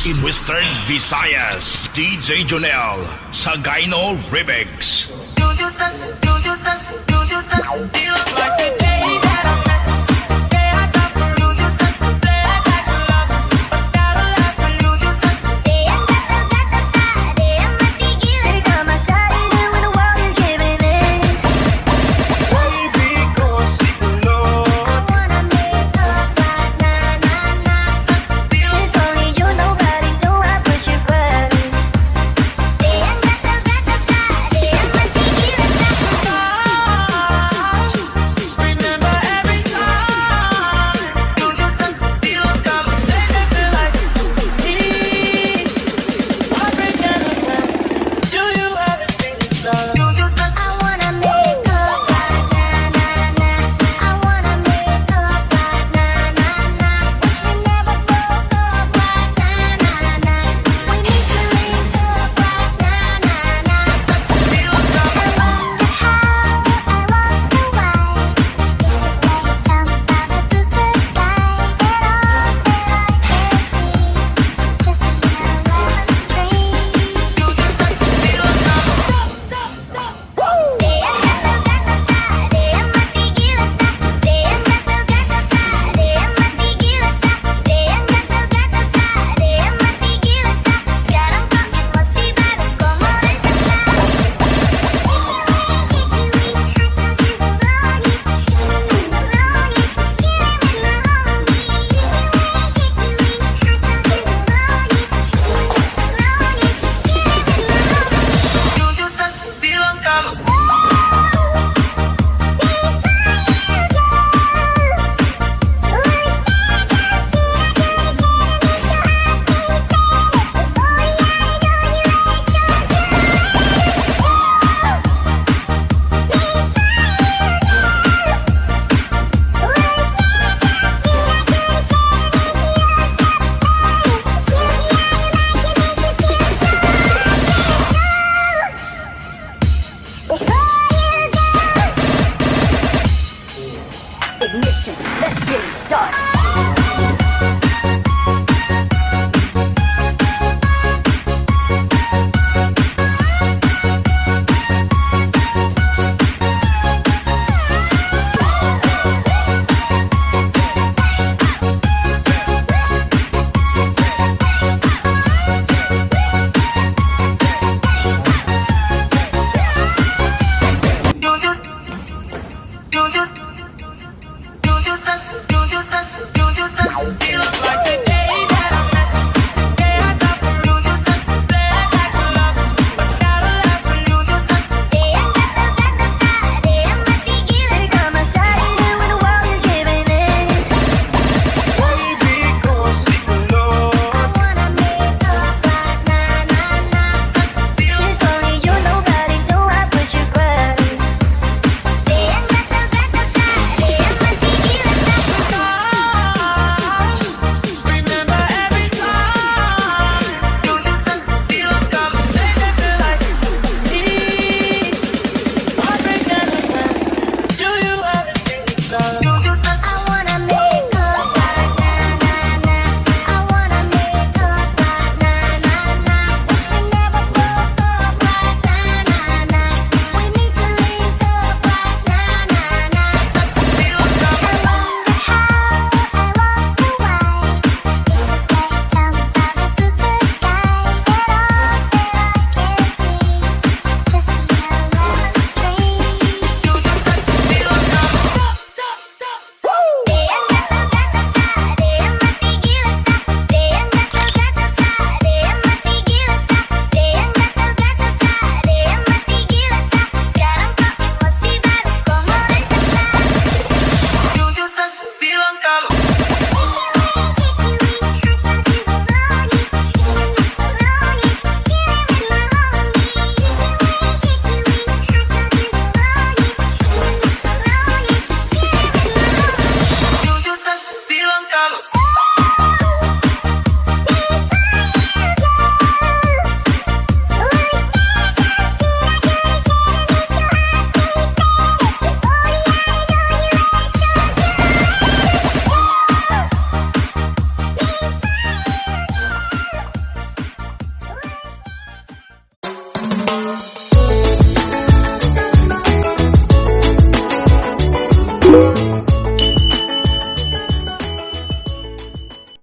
in Western Visayas, DJ Jonel, Sagayno Remix. Like the day that I met you, day I got for you, day that you love, but that'll last for you. Stick on my side even when the world is giving in. Baby, go sleep alone. I wanna make up right now. Since only you, nobody knew I put you first. feel like the day that I met you. Yeah, I thought for you just a day like a love, but now the last one you just a Take on my side, even when the world is giving in. baby, go sleep alone. I wanna make up right now. Since only you, nobody knew I put you first. Remember every time you just feel a conversation feel like me. Heartbreak never ends. Do you ever think so? I wanna make up right now. I wanna make up right now. Wish we never broke up right now. We need to link up right now. Feel a I wonder how, I wonder why. It's the way you tell me about the blue sky. And all that I can see, just a yellow dream.